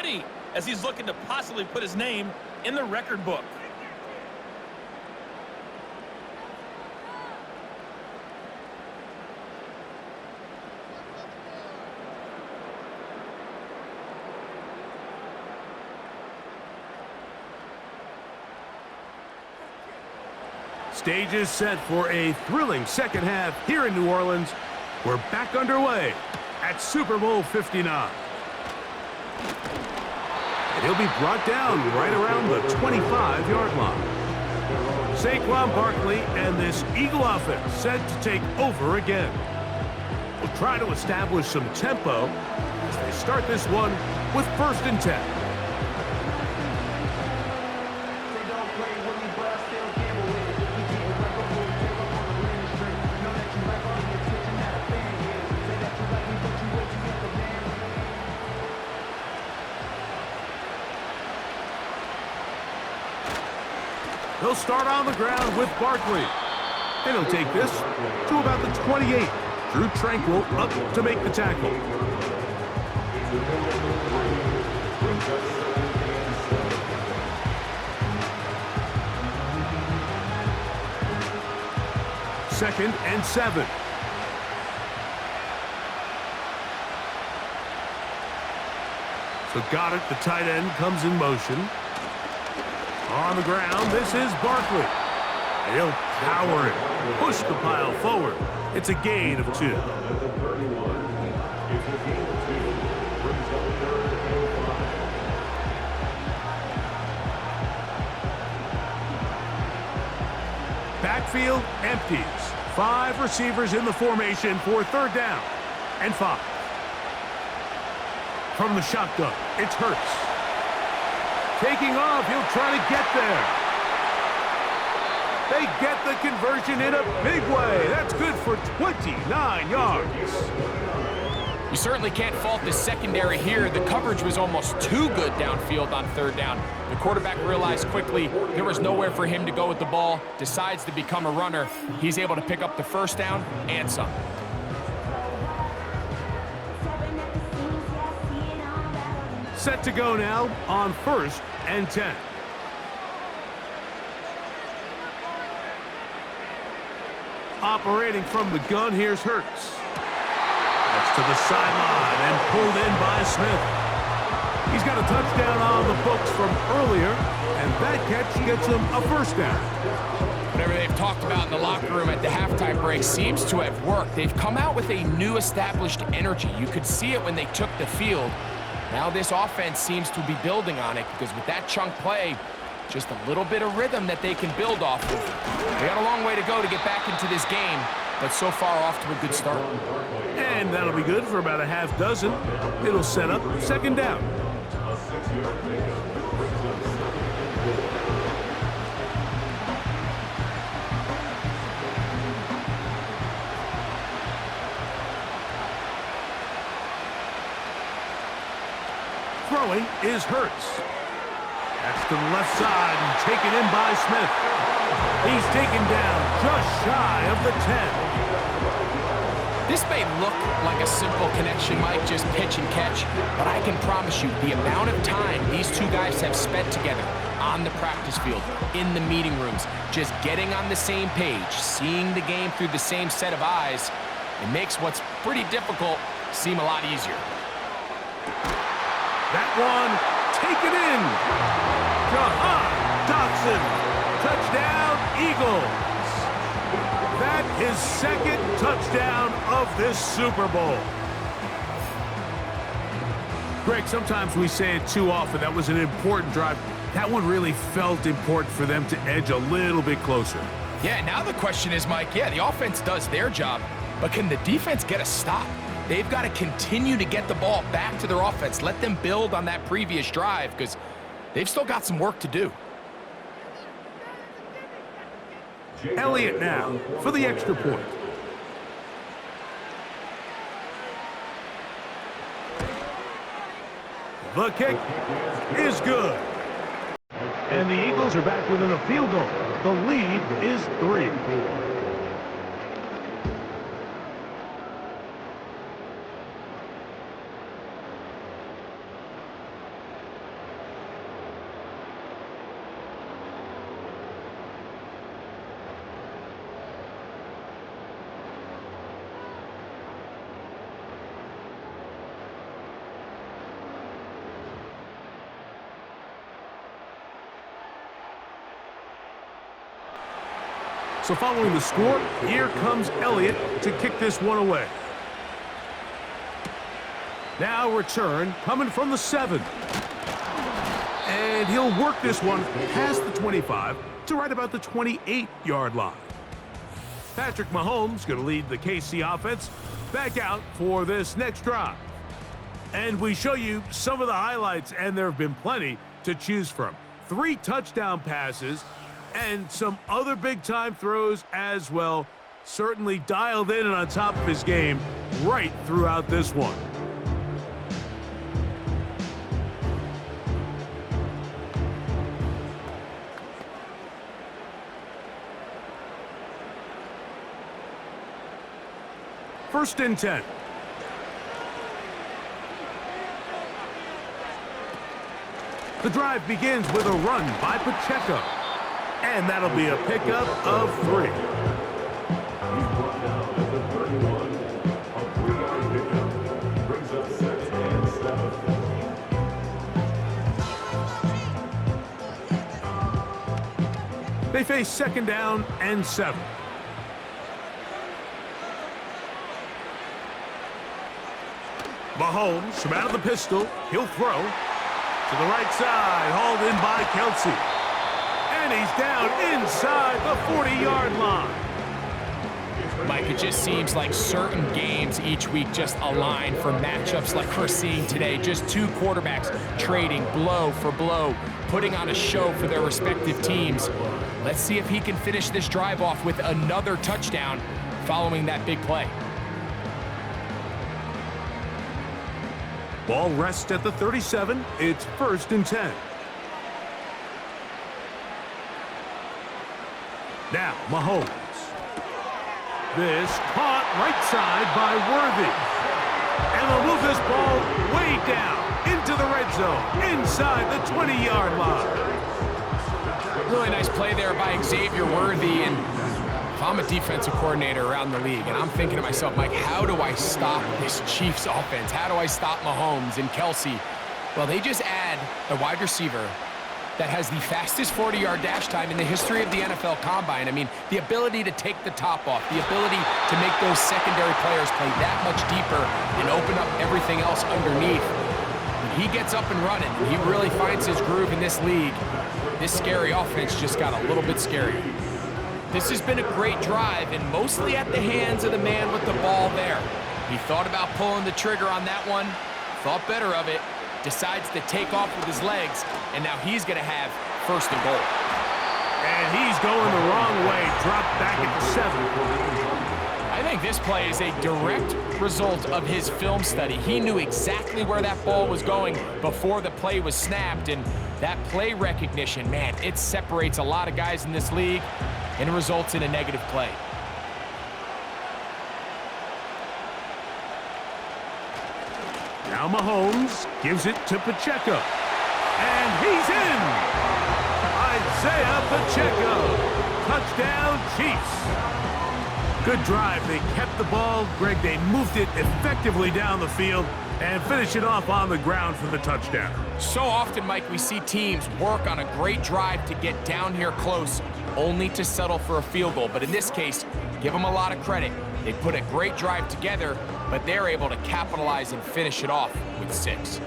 ready as he's looking to possibly put his name in the record book. Stage is set for a thrilling second half here in New Orleans. We're back underway at Super Bowl 59. And he'll be brought down right around the 25-yard line. Saquon Barkley and this Eagle offense set to take over again. We'll try to establish some tempo as they start this one with 1st and 10. He'll start on the ground with Barkley. And he'll take this to about the 28. Drew Tranquil up to make the tackle. Second and 7. So got it. The tight end comes in motion. On the ground, this is Barkley. He'll power it, push the pile forward. It's a gain of 2. Backfield empties. 5 receivers in the formation for 3rd down and 5. From the shotgun, it's Hurts. Taking off, he'll try to get there. They get the conversion in a big way. That's good for 29 yards. You certainly can't fault the secondary here. The coverage was almost too good downfield on 3rd down. The quarterback realized quickly there was nowhere for him to go with the ball, decides to become a runner. He's able to pick up the 1st down and some. Set to go now on 1st and 10. Operating from the gun, here's Hurts. That's to the sideline and pulled in by Smith. He's got a touchdown on the books from earlier, and that catch gets him a 1st down. Whatever they've talked about in the locker room at the halftime break seems to have worked. They've come out with a new established energy. You could see it when they took the field. Now this offense seems to be building on it because with that chunk play, just a little bit of rhythm that they can build off of. They got a long way to go to get back into this game, but so far off to a good start. And that'll be good for about a half dozen. It'll set up 2nd down. Throwing is Hurts. That's to the left side and taken in by Smith. He's taken down just shy of the 10. This may look like a simple connection, Mike, just pitch and catch, but I can promise you the amount of time these two guys have spent together on the practice field, in the meeting rooms, just getting on the same page, seeing the game through the same set of eyes, it makes what's pretty difficult seem a lot easier. That one taken in. Jahan Dotson. Touchdown, Eagles. That is 2nd touchdown of this Super Bowl. Greg, sometimes we say it too often. That was an important drive. That one really felt important for them to edge a little bit closer. Yeah, now the question is, Mike, yeah, the offense does their job, but can the defense get a stop? They've got to continue to get the ball back to their offense. Let them build on that previous drive because they've still got some work to do. Elliott now for the extra point. The kick is good. And the Eagles are back within a field goal. The lead is 3. So following the score, here comes Elliott to kick this one away. Now return coming from the 7. And he'll work this one past the 25 to right about the 28-yard line. Patrick Mahomes going to lead the KC offense back out for this next drive. And we show you some of the highlights, and there have been plenty to choose from. 3 touchdown passes and some other big-time throws as well. Certainly dialed in and on top of his game right throughout this one. First and 10. The drive begins with a run by Pacheco. And that'll be a pickup of 3. They face second down and 7. Mahomes from out of the pistol. He'll throw to the right side, hauled in by Kelsey. And he's down inside the 40-yard line. Mike, it just seems like certain games each week just align for matchups like we're seeing today. Just 2 quarterbacks trading blow for blow, putting on a show for their respective teams. Let's see if he can finish this drive off with another touchdown following that big play. Ball rests at the 37. It's first and 10. Now, Mahomes. This caught right side by Worthy. And they'll move this ball way down into the red zone, inside the 20-yard line. Really nice play there by Xavier Worthy. And if I'm a defensive coordinator around the league, and I'm thinking to myself, Mike, how do I stop this Chiefs offense? How do I stop Mahomes and Kelsey? Well, they just add a wide receiver that has the fastest 40-yard dash time in the history of the NFL Combine. I mean, the ability to take the top off, the ability to make those secondary players play that much deeper and open up everything else underneath. When he gets up and running, he really finds his groove in this league. This scary offense just got a little bit scarier. This has been a great drive, and mostly at the hands of the man with the ball there. He thought about pulling the trigger on that one, thought better of it, decides to take off with his legs, and now he's going to have first and goal. And he's going the wrong way, dropped back at the 7. I think this play is a direct result of his film study. He knew exactly where that ball was going before the play was snapped, and that play recognition, man, it separates a lot of guys in this league, and it results in a negative play. Now Mahomes gives it to Pacheco. And he's in! Isaiah Pacheco. Touchdown, Chiefs. Good drive. They kept the ball. Greg, they moved it effectively down the field and finish it off on the ground for the touchdown. So often, Mike, we see teams work on a great drive to get down here close, only to settle for a field goal. But in this case, give them a lot of credit. They put a great drive together, but they're able to capitalize and finish it off with 6.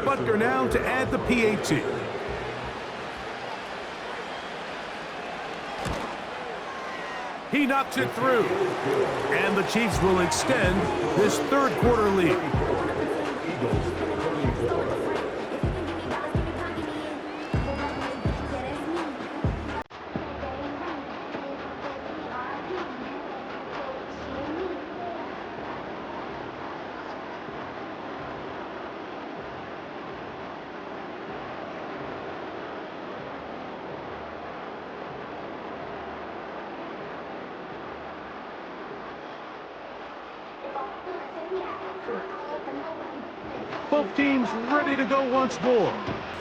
Butker now to add the PAT. He knocks it through. And the Chiefs will extend this third quarter lead. Both teams ready to go once more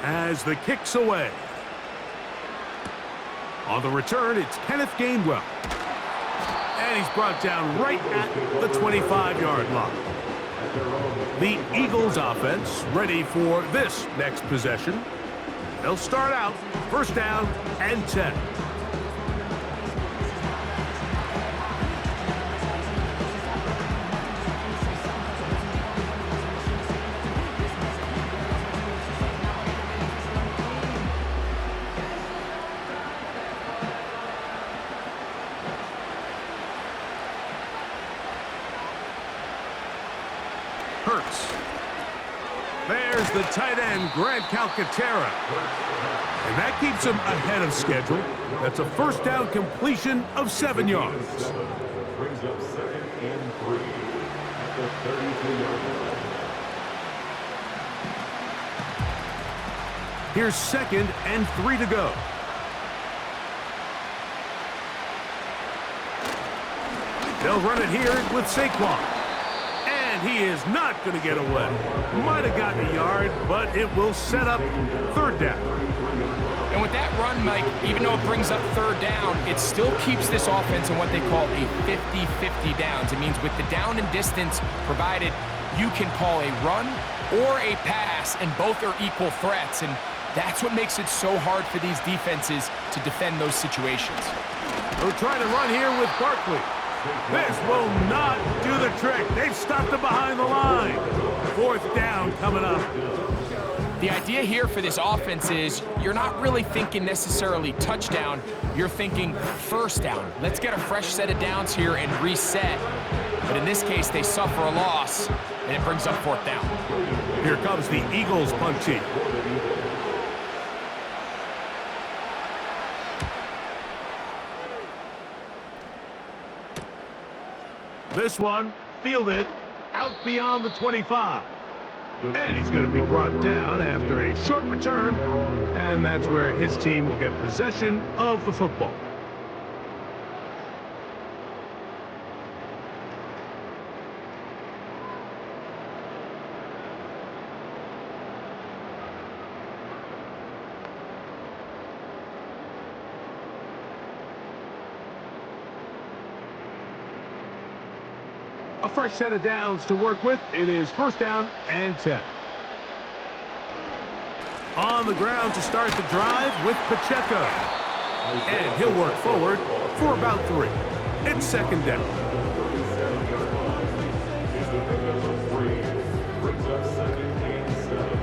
as the kick's away. On the return, it's Kenneth Gainwell. And he's brought down right at the 25-yard line. The Eagles offense ready for this next possession. They'll start out first down and 10. There's the tight end, Grant Calcaterra. And that keeps him ahead of schedule. That's a first down completion of 7 yards. Brings up 2nd and 3 at the 33-yard line. Here's 2nd and 3 to go. They'll run it here with Saquon. He is not going to get away. Might have gotten a yard, but it will set up 3rd down. And with that run, Mike, even though it brings up 3rd down, it still keeps this offense in what they call a 50-50 downs. It means with the down and distance provided, you can call a run or a pass, and both are equal threats. And that's what makes it so hard for these defenses to defend those situations. They're trying to run here with Barkley. This will not do the trick. They've stopped him behind the line. 4th down coming up. The idea here for this offense is you're not really thinking necessarily touchdown. You're thinking first down. Let's get a fresh set of downs here and reset. But in this case, they suffer a loss, and it brings up 4th down. Here comes the Eagles punt team. This one, fielded out beyond the 25. And he's going to be brought down after a short return. And that's where his team will get possession of the football. A fresh set of downs to work with. It is 1st down and 10. On the ground to start the drive with Pacheco. And he'll work forward for about 3. It's 2nd down. Brings up 2nd and 7.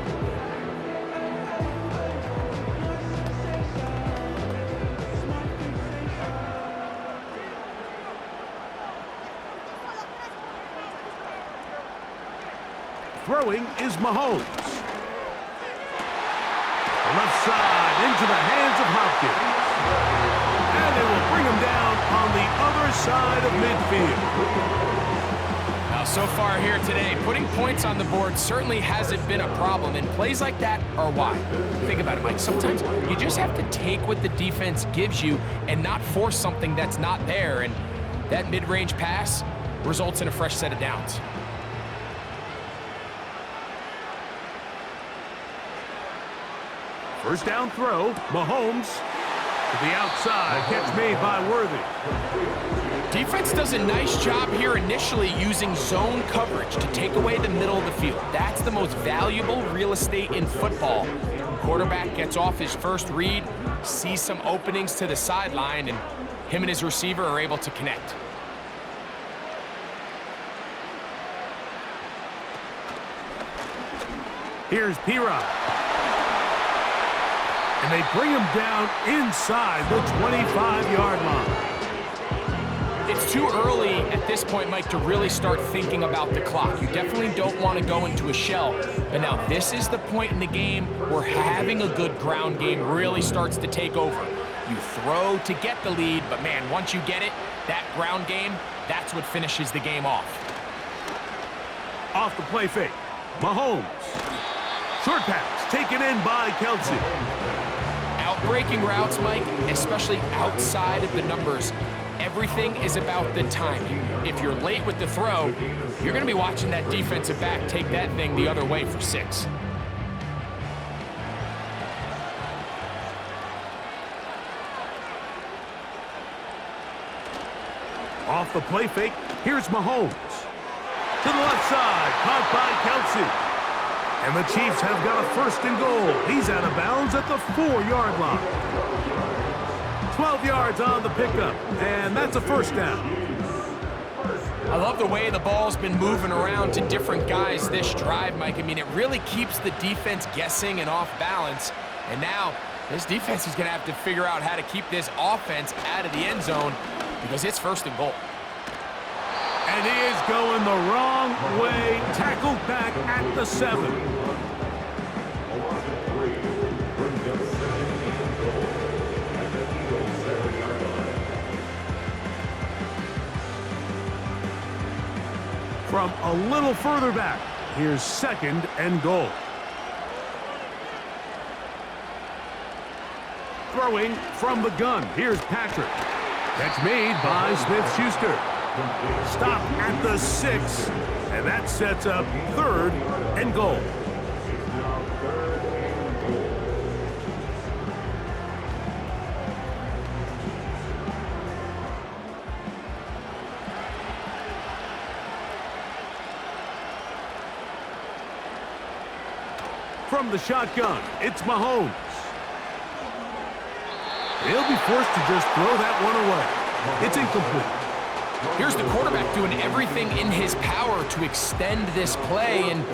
Throwing is Mahomes. Left side into the hands of Hopkins. And they will bring him down on the other side of midfield. Now, so far here today, putting points on the board certainly hasn't been a problem, and plays like that are why. Think about it, Mike. Sometimes you just have to take what the defense gives you and not force something that's not there, and that mid-range pass results in a fresh set of downs. First down throw, Mahomes to the outside, catch made by Worthy. Defense does a nice job here initially using zone coverage to take away the middle of the field. That's the most valuable real estate in football. Quarterback gets off his first read, sees some openings to the sideline, and him and his receiver are able to connect. Here's P-Rod. And they bring him down inside the 25-yard line. It's too early at this point, Mike, to really start thinking about the clock. You definitely don't want to go into a shell. But now this is the point in the game where having a good ground game really starts to take over. You throw to get the lead, but man, once you get it, that ground game, that's what finishes the game off. Off the play fake, Mahomes. Short pass taken in by Kelsey. Breaking routes, Mike, especially outside of the numbers, everything is about the timing. If you're late with the throw, you're going to be watching that defensive back take that thing the other way for 6. Off the play fake, here's Mahomes. To the left side, caught by Kelsey. And the Chiefs have got a 1st and goal. He's out of bounds at the 4-yard line. 12 yards on the pickup, and that's a 1st down. I love the way the ball's been moving around to different guys this drive, Mike. I mean, it really keeps the defense guessing and off balance. And now this defense is going to have to figure out how to keep this offense out of the end zone because it's 1st and goal. And he is going the wrong way. Tackled back at the 7. From a little further back, here's 2nd and goal. Throwing from the gun, here's Patrick. Catch made by Smith-Schuster. Stop at the 6, and that sets up 3rd and goal. From the shotgun, it's Mahomes. He'll be forced to just throw that one away. It's incomplete. Here's the quarterback doing everything in his power to extend this play, and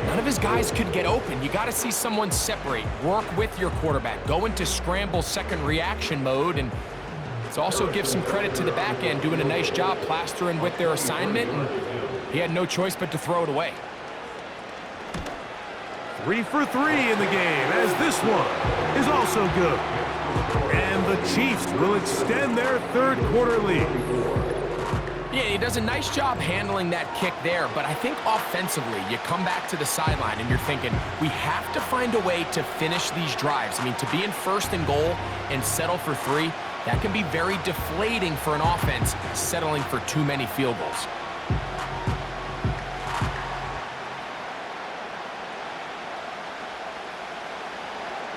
none of his guys could get open. You got to see someone separate, work with your quarterback, go into scramble 2nd reaction mode, and let's also give some credit to the back end doing a nice job plastering with their assignment, and he had no choice but to throw it away. 3 for 3 in the game, as this one is also good. And the Chiefs will extend their 3rd quarter lead. Yeah, he does a nice job handling that kick there, but I think offensively, you come back to the sideline and you're thinking, we have to find a way to finish these drives. I mean, to be in 1st and goal and settle for 3, that can be very deflating for an offense settling for too many field goals.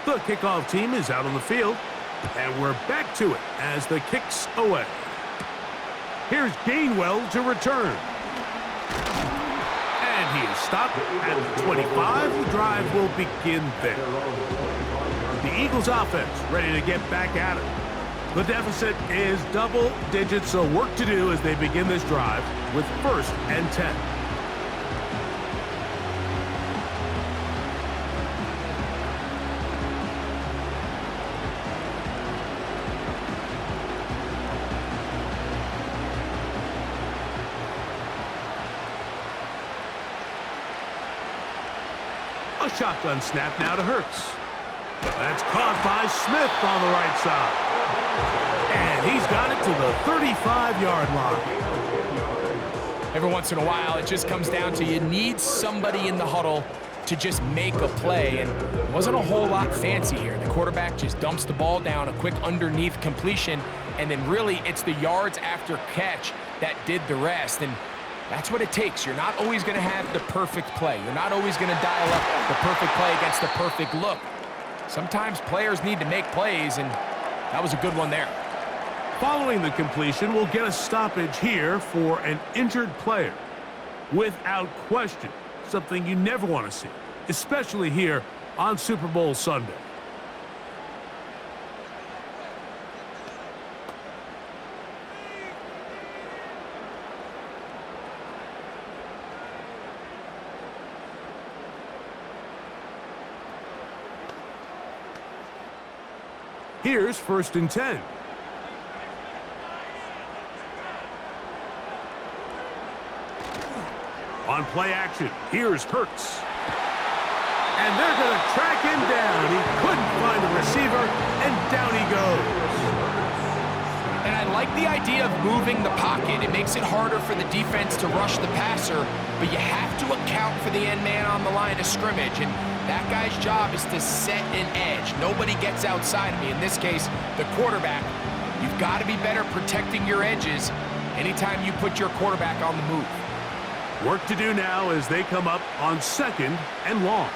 The kickoff team is out on the field, and we're back to it as the kick's away. Here's Gainwell to return. And he is stopped at the 25. The drive will begin there. The Eagles offense ready to get back at it. The deficit is double digits, so work to do as they begin this drive with 1st and 10. A shotgun snap now to Hurts. That's caught by Smith on the right side. And he's got it to the 35-yard line. Every once in a while, it just comes down to you need somebody in the huddle to just make a play, and it wasn't a whole lot fancy here. The quarterback just dumps the ball down, a quick underneath completion, and then really it's the yards after catch that did the rest. And that's what it takes. You're not always going to have the perfect play. You're not always going to dial up the perfect play against the perfect look. Sometimes players need to make plays, and that was a good one there. Following the completion, we'll get a stoppage here for an injured player. Without question, something you never want to see, especially here on Super Bowl Sunday. Here's 1st and 10. On play action, here's Hurts. And they're going to track him down. He couldn't find the receiver, and down he goes. And I like the idea of moving the pocket. It makes it harder for the defense to rush the passer, but you have to account for the end man on the line of scrimmage. And that guy's job is to set an edge. Nobody gets outside of me. In this case, the quarterback. You've got to be better protecting your edges anytime you put your quarterback on the move. Work to do now as they come up on 2nd and long.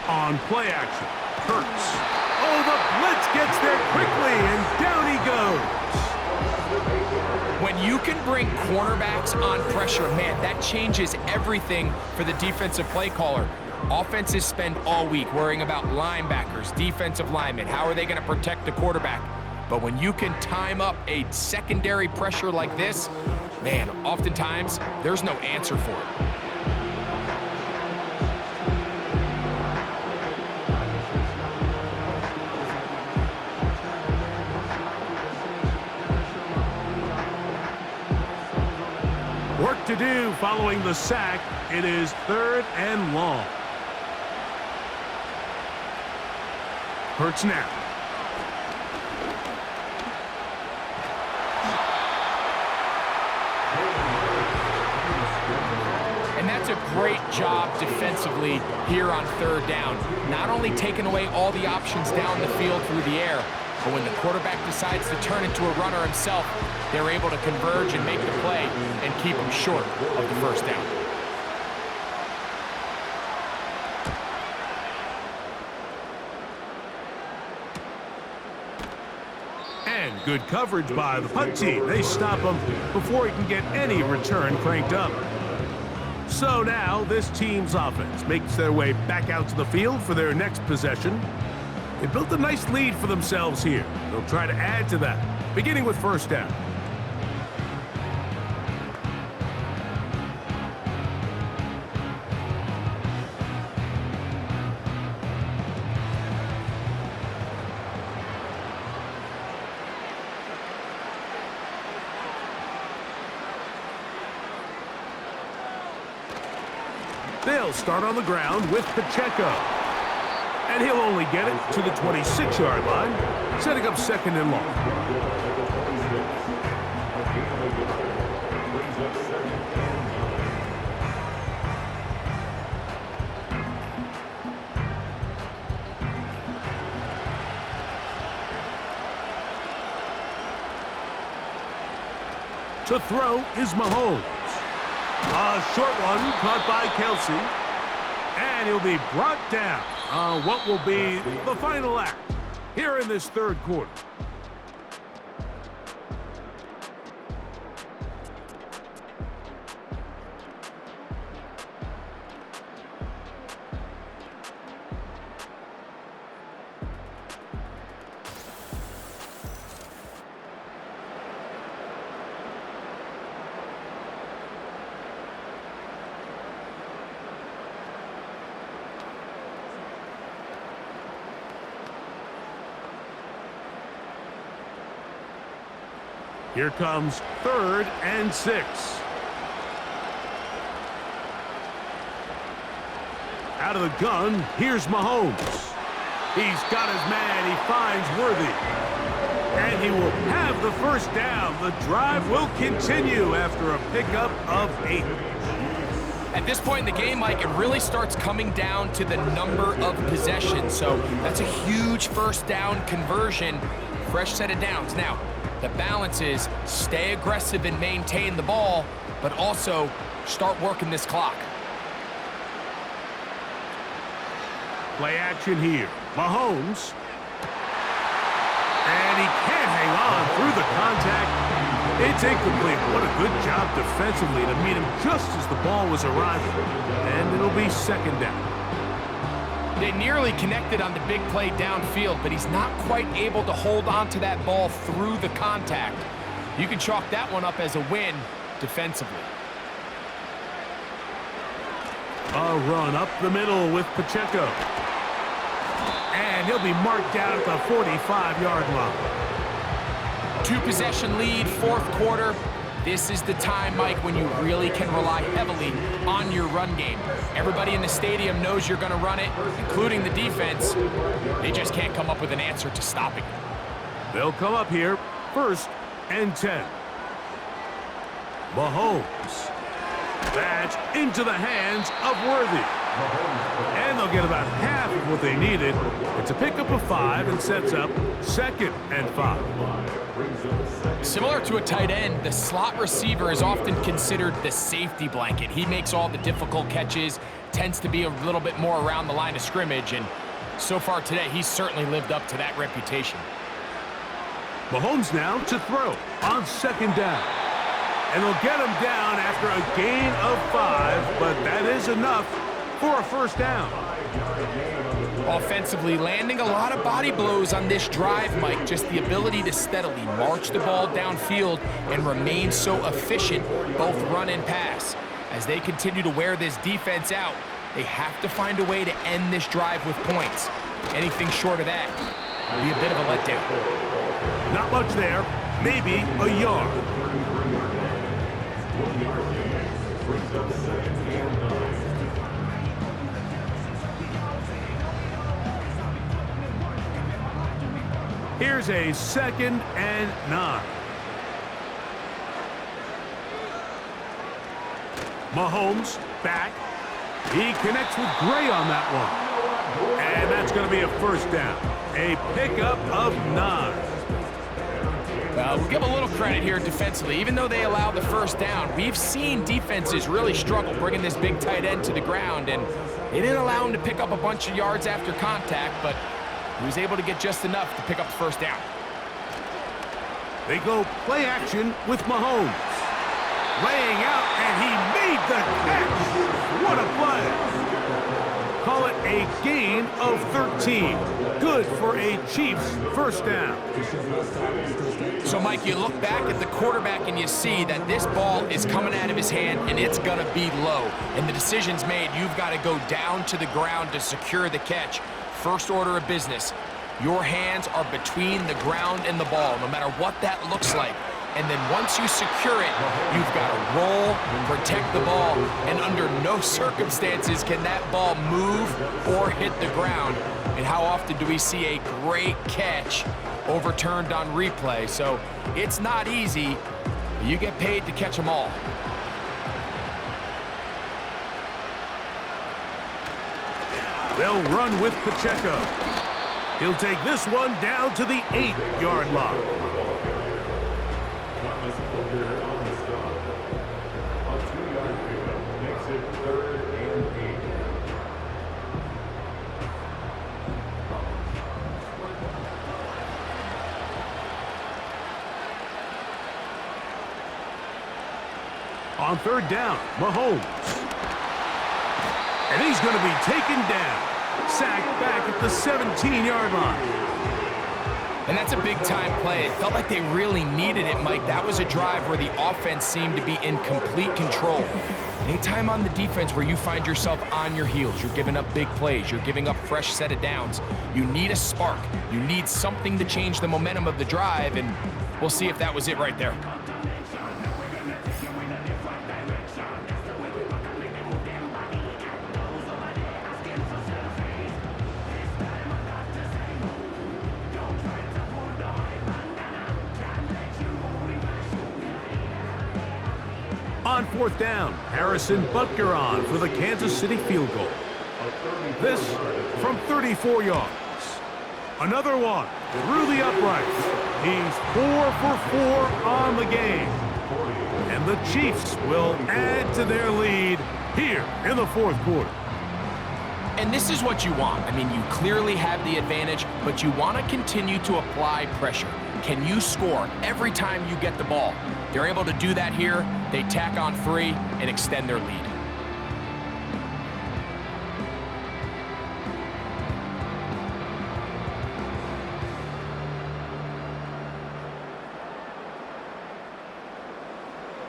On play action, Hurts. Oh, the blitz gets there quickly, and down he goes. When you can bring cornerbacks on pressure, man, that changes everything for the defensive play caller. Offenses spend all week worrying about linebackers, defensive linemen. How are they going to protect the quarterback? But when you can time up a secondary pressure like this, man, oftentimes there's no answer for it. Work to do following the sack. It is 3rd and long. Hurts now. And that's a great job defensively here on 3rd down. Not only taking away all the options down the field through the air, but when the quarterback decides to turn into a runner himself, they're able to converge and make the play and keep him short of the 1st down. And good coverage by the punt team. They stop him before he can get any return cranked up. So now this team's offense makes their way back out to the field for their next possession. They built a nice lead for themselves here. They'll try to add to that, beginning with 1st down. They'll start on the ground with Pacheco. And he'll only get it to the 26-yard line, setting up 2nd and long. To throw is Mahomes. A short one caught by Kelsey. And he'll be brought down on what will be the final act here in this 3rd quarter. Here comes 3rd and 6. Out of the gun, here's Mahomes. He's got his man. He finds Worthy. And he will have the 1st down. The drive will continue after a pickup of 8. At this point in the game, Mike, it really starts coming down to the number of possessions. So that's a huge 1st down conversion. Fresh set of downs. Now, the balance is stay aggressive and maintain the ball, but also start working this clock. Play action here. Mahomes. And he can't hang on through the contact. It's incomplete. What a good job defensively to meet him just as the ball was arriving. And it'll be 2nd down. They nearly connected on the big play downfield, but he's not quite able to hold on to that ball through the contact. You can chalk that one up as a win defensively. A run up the middle with Pacheco. And he'll be marked down at the 45-yard line. 2-possession lead, 4th quarter. This is the time, Mike, when you really can rely heavily on your run game. Everybody in the stadium knows you're going to run it, including the defense. They just can't come up with an answer to stopping it. They'll come up here, 1st and 10. Mahomes. That's into the hands of Worthy. And they'll get about half of what they needed. It's a pickup of 5 and sets up 2nd and 5. Similar to a tight end, the slot receiver is often considered the safety blanket. He makes all the difficult catches, tends to be a little bit more around the line of scrimmage, and so far today, he's certainly lived up to that reputation. Mahomes now to throw on 2nd down. And they'll get him down after a gain of 5, but that is enough for a first down. Offensively, landing a lot of body blows on this drive, Mike. Just the ability to steadily march the ball downfield and remain so efficient, both run and pass. As they continue to wear this defense out, they have to find a way to end this drive with points. Anything short of that will be a bit of a letdown. Not much there, maybe a yard. Here's a 2nd and 9. Mahomes back. He connects with Gray on that one. And that's going to be a first down. A pickup of 9. We'll give a little credit here defensively. Even though they allowed the first down, we've seen defenses really struggle bringing this big tight end to the ground, and they didn't allow him to pick up a bunch of yards after contact, but he was able to get just enough to pick up the first down. They go play action with Mahomes. Laying out, and he made the catch. What a play. Call it a gain of 13. Good for a Chiefs first down. So, Mike, you look back at the quarterback and you see that this ball is coming out of his hand and it's going to be low. And the decision's made. You've got to go down to the ground to secure the catch. First order of business. Your hands are between the ground and the ball, no matter what that looks like. And then once you secure it, you've got to roll, protect the ball, and under no circumstances can that ball move or hit the ground. And how often do we see a great catch overturned on replay? So it's not easy. You get paid to catch them all. They'll run with Pacheco. He'll take this one down to the 8-yard line. On 3rd down, Mahomes. And he's going to be taken down. Sacked back at the 17-yard line. And that's a big-time play. It felt like they really needed it, Mike. That was a drive where the offense seemed to be in complete control. Anytime on the defense where you find yourself on your heels, you're giving up big plays, you're giving up fresh set of downs, you need a spark. You need something to change the momentum of the drive, and we'll see if that was it right there. On 4th down, Harrison Butker on for the Kansas City field goal. This from 34 yards. Another one through the uprights. He's 4 for 4 on the game. And the Chiefs will add to their lead here in the 4th quarter. And this is what you want. I mean, you clearly have the advantage, but you want to continue to apply pressure. Can you score every time you get the ball? They're able to do that here. They tack on 3 and extend their lead.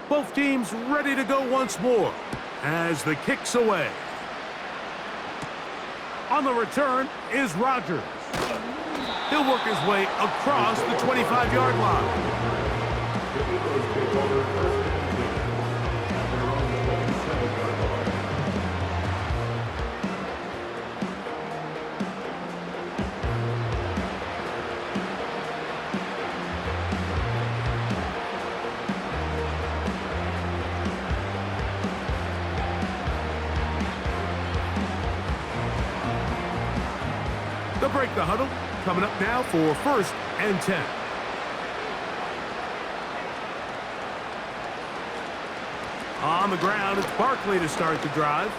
Both teams ready to go once more as the kick's away. On the return is Rodgers. He'll work his way across the 25-yard line. They'll break the huddle. Coming up now for 1st and 10. On the ground, it's Barkley to start the drive.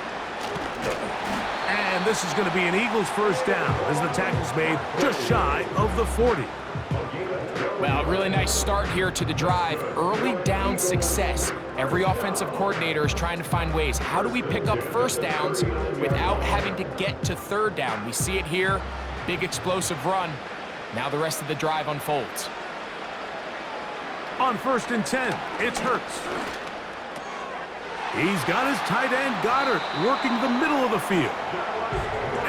And this is going to be an Eagles first down as the tackle's made just shy of the 40. Well, really nice start here to the drive. Early down success. Every offensive coordinator is trying to find ways. How do we pick up first downs without having to get to third down? We see it here. Big explosive run. Now the rest of the drive unfolds. On 1st and 10, it's Hurts. He's got his tight end, Goddard, working the middle of the field.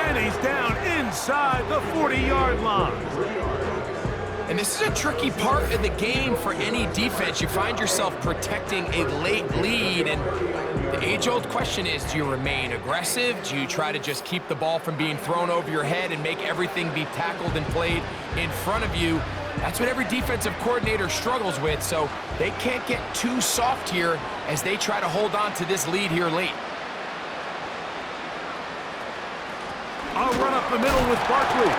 And he's down inside the 40-yard line. And this is a tricky part of the game for any defense. You find yourself protecting a late lead, and the age-old question is, do you remain aggressive? Do you try to just keep the ball from being thrown over your head and make everything be tackled and played in front of you? That's what every defensive coordinator struggles with, so they can't get too soft here as they try to hold on to this lead here late. I'll run up the middle with Barkley.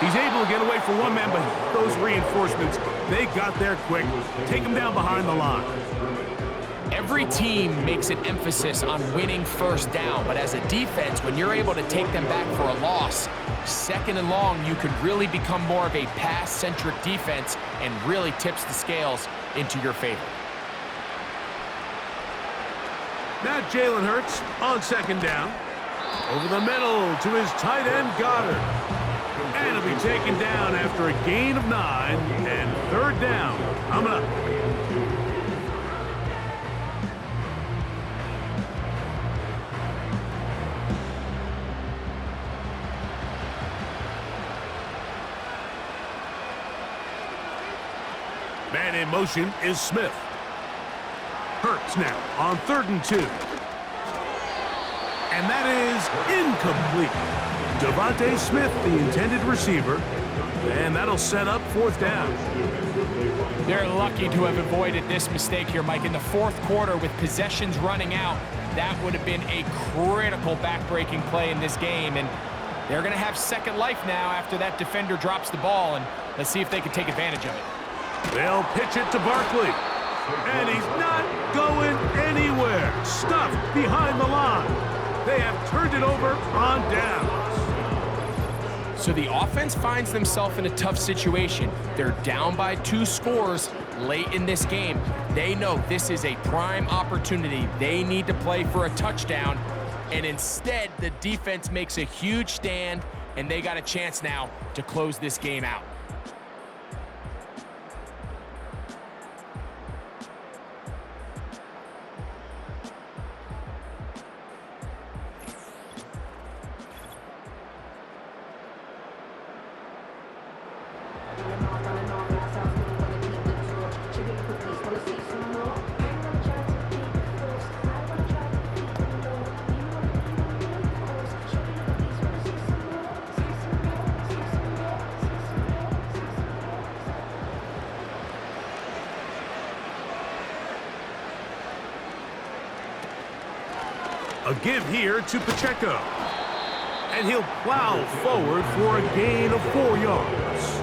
He's able to get away from one man, but those reinforcements, they got there quick. Take him down behind the line. Every team makes an emphasis on winning first down, but as a defense, when you're able to take them back for a loss, 2nd and long, you could really become more of a pass-centric defense and really tips the scales into your favor. Now Jalen Hurts on 2nd down. Over the middle to his tight end, Goddard. And he'll be taken down after a gain of 9, and 3rd down coming up. Man in motion is Smith. Hurts now on 3rd and 2. And that is incomplete. Devontae Smith, the intended receiver, and that'll set up 4th down. They're lucky to have avoided this mistake here, Mike. In the 4th quarter, with possessions running out, that would have been a critical back-breaking play in this game, and they're going to have second life now after that defender drops the ball, and let's see if they can take advantage of it. They'll pitch it to Barkley, and he's not going anywhere. Stuffed behind the line. They have turned it over on downs. So the offense finds themselves in a tough situation. They're down by 2 scores late in this game. They know this is a prime opportunity. They need to play for a touchdown, and instead the defense makes a huge stand, and they got a chance now to close this game out. A give here to Pacheco. And he'll plow forward for a gain of 4 yards.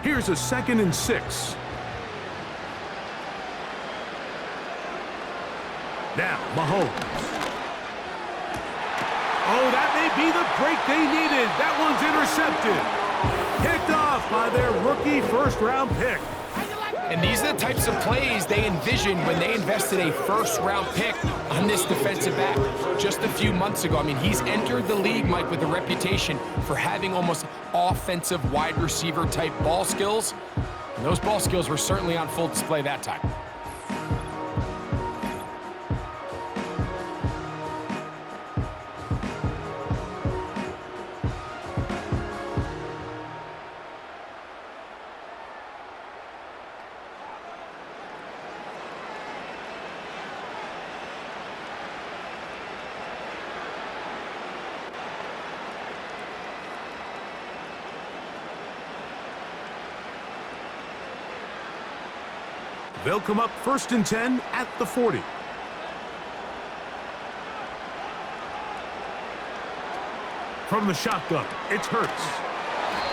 Here's a 2nd and 6. Now, Mahomes. Oh, that may be the break they needed. That one's intercepted. Picked off by their rookie first-round pick. And these are the types of plays they envisioned when they invested a first-round pick on this defensive back just a few months ago. I mean, he's entered the league, Mike, with a reputation for having almost offensive wide receiver type ball skills. And those ball skills were certainly on full display that time. They'll come up 1st and 10 at the 40. From the shotgun, it's Hurts.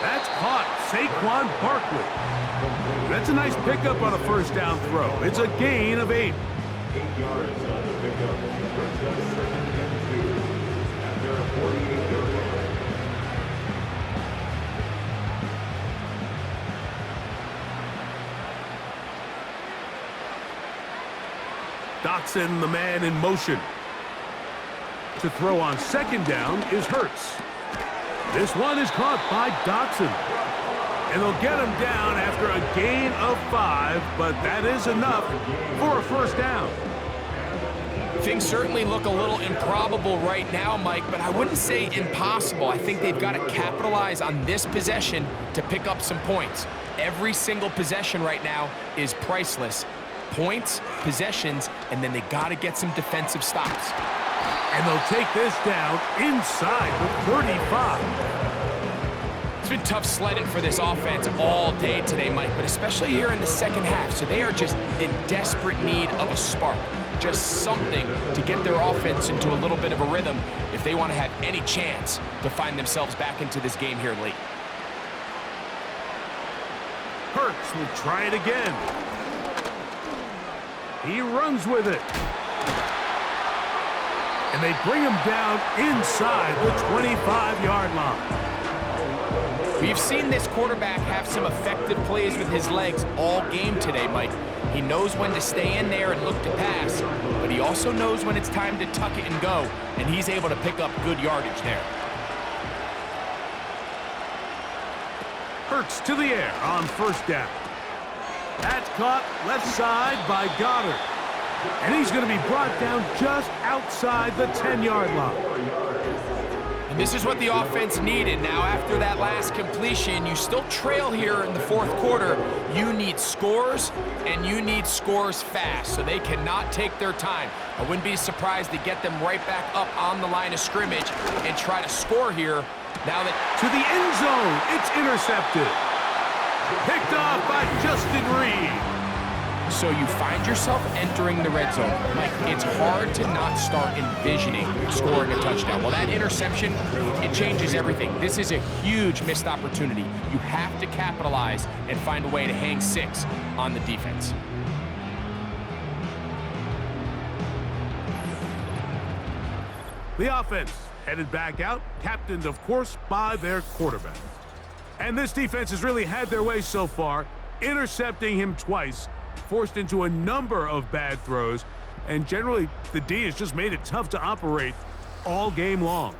That's caught. Saquon Barkley. That's a nice pickup on a first down throw. It's a gain of 8. 8 yards on the pickup. Brings up 2nd and 2 at their 48-yard line. Dotson, the man in motion. To throw on 2nd down is Hurts. This one is caught by Dotson. And they'll get him down after a gain of 5, but that is enough for a 1st down. Things certainly look a little improbable right now, Mike, but I wouldn't say impossible. I think they've got to capitalize on this possession to pick up some points. Every single possession right now is priceless. Points, possessions, and then they got to get some defensive stops. And they'll take this down inside the 35. It's been tough sledding for this offense all day today, Mike, but especially here in the 2nd half. So they are just in desperate need of a spark, just something to get their offense into a little bit of a rhythm if they want to have any chance to find themselves back into this game here late. Hurts will try it again. He runs with it. And they bring him down inside the 25-yard line. We've seen this quarterback have some effective plays with his legs all game today, Mike. He knows when to stay in there and look to pass, but he also knows when it's time to tuck it and go, and he's able to pick up good yardage there. Hurts to the air on 1st down. That's caught left side by Goddard. And he's going to be brought down just outside the 10-yard line. And this is what the offense needed. Now, after that last completion, you still trail here in the 4th quarter. You need scores, and you need scores fast, so they cannot take their time. I wouldn't be surprised to get them right back up on the line of scrimmage and try to score here. Now that to the end zone, it's intercepted. Picked off by Justin Reed. So you find yourself entering the red zone. Mike, it's hard to not start envisioning scoring a touchdown. Well, that interception, it changes everything. This is a huge missed opportunity. You have to capitalize and find a way to hang 6 on the defense. The offense headed back out, captained, of course, by their quarterback. And this defense has really had their way so far, intercepting him twice, forced into a number of bad throws, and generally the D has just made it tough to operate all game long.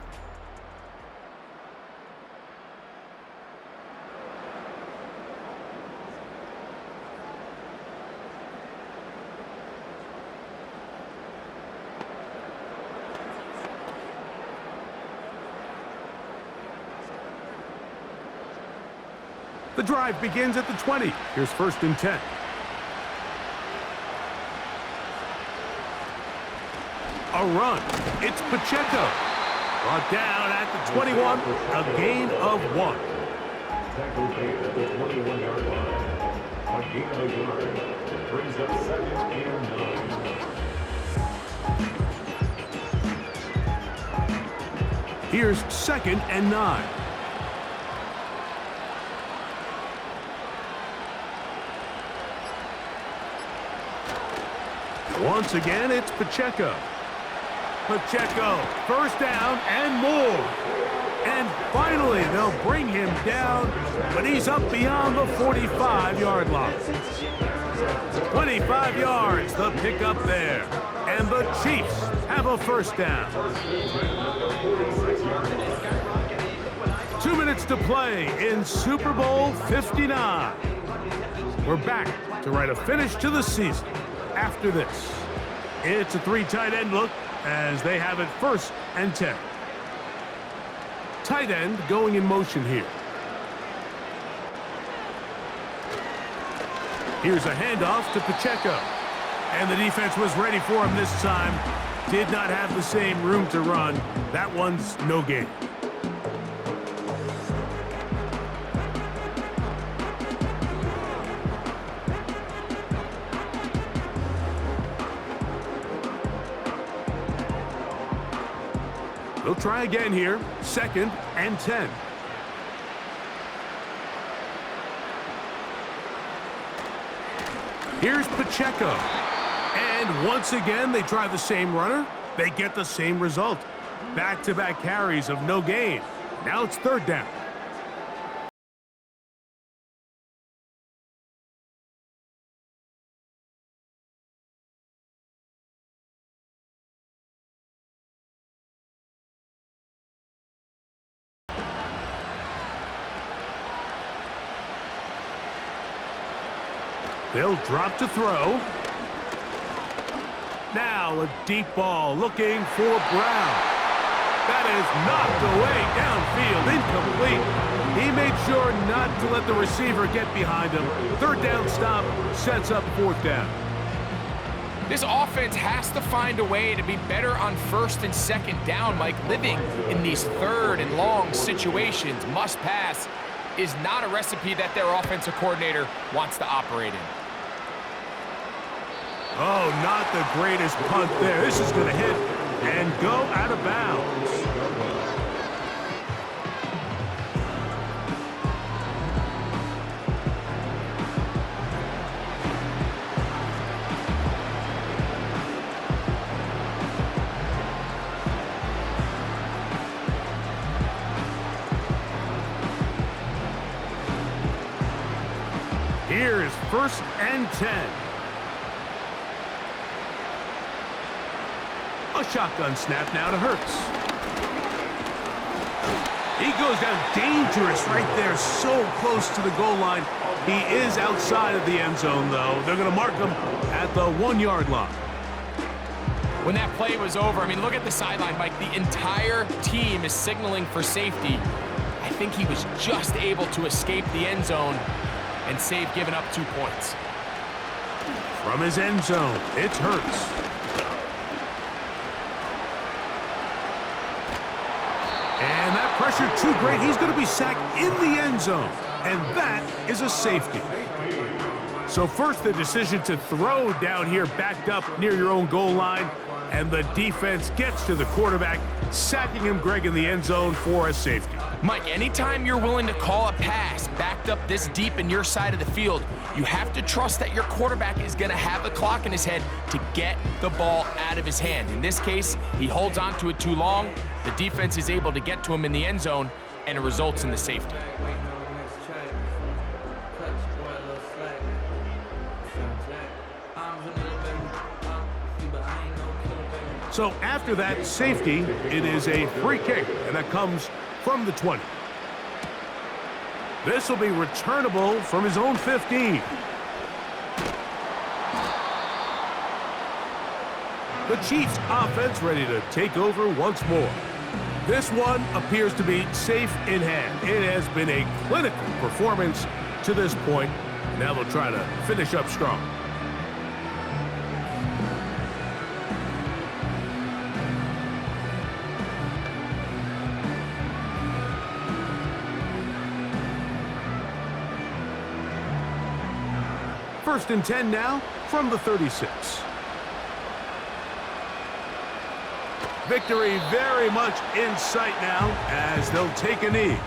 The drive begins at the 20. Here's 1st and 10. A run. It's Pacheco. Brought down at the 21. A gain of 1. Tackle made at the 21-yard line. A gain of 1 yard. Brings up 2nd and 9. Here's 2nd and 9. Once again, it's Pacheco. Pacheco, 1st down and more. And finally, they'll bring him down, but he's up beyond the 45-yard line. 25 yards, the pickup there. And the Chiefs have a 1st down. 2 minutes to play in Super Bowl 59. We're back to write a finish to the season. After this, it's a 3 tight end look as they have it 1st and 10. Tight end going in motion here. Here's a handoff to Pacheco. And the defense was ready for him this time. Did not have the same room to run. That one's no gain. They'll try again here. 2nd and 10. Here's Pacheco. And once again, they try the same runner. They get the same result. Back-to-back carries of no gain. Now it's third down. They'll drop to throw. Now a deep ball looking for Brown. That is knocked away downfield, incomplete. He made sure not to let the receiver get behind him. Third down stop sets up fourth down. This offense has to find a way to be better on first and second down, Mike. Living in these third and long situations, must pass, is not a recipe that their offensive coordinator wants to operate in. Oh, not the greatest punt there. This is going to hit and go out of bounds. Here's first and 10. A shotgun snap now to Hurts. He goes down dangerous right there, so close to the goal line. He is outside of the end zone, though. They're going to mark him at the 1-yard line. When that play was over, I mean, look at the sideline, Mike. The entire team is signaling for safety. I think he was just able to escape the end zone and save giving up 2 points. From his end zone, it's Hurts. And that pressure too great. He's going to be sacked in the end zone. And that is a safety. So first, the decision to throw down here backed up near your own goal line. And the defense gets to the quarterback, sacking him, Greg, in the end zone for a safety. Mike, anytime you're willing to call a pass backed up this deep in your side of the field, you have to trust that your quarterback is going to have the clock in his head to get the ball out of his hand. In this case, he holds on to it too long. The defense is able to get to him in the end zone, and it results in the safety. So after that safety, it is a free kick, and that comes from the 20. This will be returnable from his own 15. The Chiefs offense ready to take over once more. This one appears to be safe in hand. It has been a clinical performance to this point. Now they'll try to finish up strong. First and 10 now from the 36. Victory very much in sight now as they'll take a knee.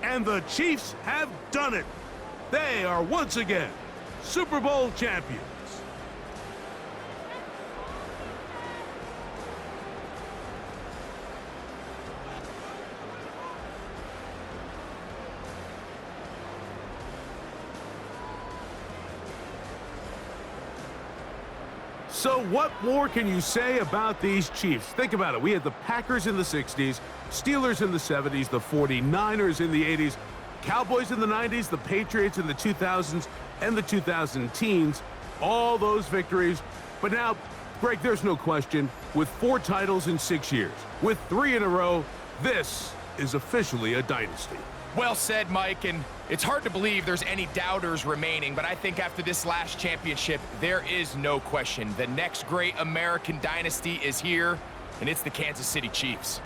And the Chiefs have done it. They are once again Super Bowl champions. So what more can you say about these Chiefs? Think about it. We had the Packers in the 60s, Steelers in the 70s, the 49ers in the 80s, Cowboys in the 90s, the Patriots in the 2000s, and the 2010s. All those victories. But now Greg, there's no question. With 4 titles in 6 years, with 3 in a row, this is officially a dynasty. Well said, Mike, and it's hard to believe there's any doubters remaining, but I think after this last championship, there is no question. The next great American dynasty is here, and it's the Kansas City Chiefs.